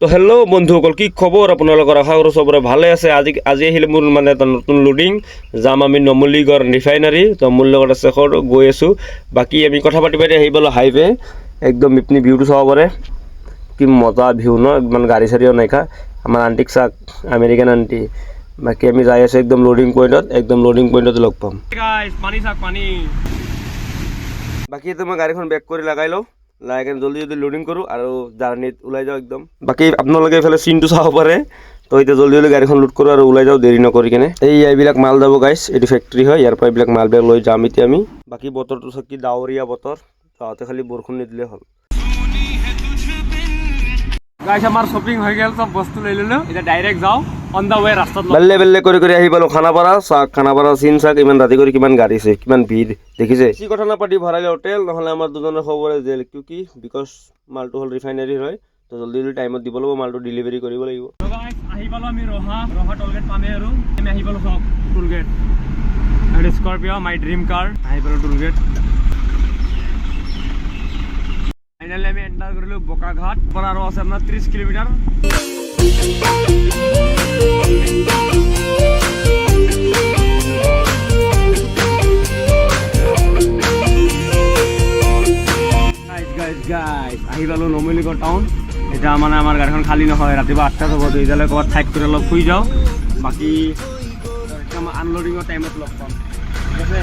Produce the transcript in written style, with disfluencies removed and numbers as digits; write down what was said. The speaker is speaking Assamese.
তো হেল্ল' বন্ধুসকল, কি খবৰ আপোনালোকৰ? আশা কৰোঁ চবৰে ভালে আছে। আজি আহিলে মোৰ মানে এটা নতুন লোডিং। যাম আমি নুমলীগড় ৰিফাইনাৰী। তো মোৰ লগত আছে গৈ আছোঁ। বাকী আমি কথা পাতি আহি পালোঁ হাইৱে। একদম ইপিনি ভিউটো চাব পাৰে, কি মজা ভিউ ন, ইমান গাড়ী চাড়ীও নাইকা। আমাৰ আণ্টিক চাক, আমেৰিকান আণ্টি। বাকী আমি যাই আছোঁ একদম লোডিং পইণ্টত লগ পাম। পানী চাক পানী। বাকী এতিয়া মই গাড়ীখন বেক কৰি লগাই লওঁ, লাহে কিনে জল্দি লোডিং কৰোঁ আৰু জাৰ্ণিত ওলাই যাওঁ একদম। বাকী আপোনালোকে এইফালে চিনটো চাব পাৰে। তো এতিয়া জল্দি গাড়ীখন লোড কৰোঁ আৰু ওলাই যাওঁ দেৰি নকৰি কিনে। এইবিলাক মাল যাব গাইছ, এইটো ফেক্টৰী হয়, ইয়াৰ পৰা এইবিলাক মাল বেগ লৈ যাম এতিয়া আমি। বাকী বতৰটো চাওক কি ডাৱৰীয়া বতৰ, তাতে খালি বৰষুণ নিদিলে হ'ল। গাইছ আমাৰ শ্বপিং হৈ গ'ল, চব বস্তু লৈ ল'লোঁ। এতিয়া ডাইৰেক্ট যাওঁ অন দা ৱে ৰাস্তাত। বেলে কৰি আহি পালোঁ খানাপাৰা। খানাপাৰা চিন চাক, ইমান ৰাতি কৰি কিমান গাড়ী আছে, কিমান ভিৰ দেখিছে। বেছি কথা নাপাতি ভৰাইলে হোটেল, নহ'লে আমাৰ দুজনৰ খবৰে জেল। কি বিকজ মালটো হ'ল ৰিফাইনাৰীৰ হয়, তো জল্দি টাইমত দিব লাগিব, মালটো ডেলিভাৰী কৰিব লাগিব। আহি পালোঁ আমি ৰহা টোলগেট পামেই আৰু আমি আহি পালোঁ চব টোলগেট। স্কৰপিঅ' মাই ড্ৰিম কাৰ, আহি পালোঁ টোলগেট। ফাইনেলি আমি এণ্টাৰ কৰিলোঁ বোকাঘাট পৰা, আৰু আছে আপোনাৰ 30 কিলোমিটাৰ। গাইজ আহি পালোঁ নুমলীগড় টাউন। এতিয়া মানে আমাৰ গাড়ীখন খালী নহয়, ৰাতিপুৱা 8টাত হ'ব। তো এতিয়ালৈ ক'ৰবাত ঠাইত কৰি অলপ শুই যাওঁ। বাকী আনলোডিঙৰ টাইমত লগ পাম, ঠিক আছে।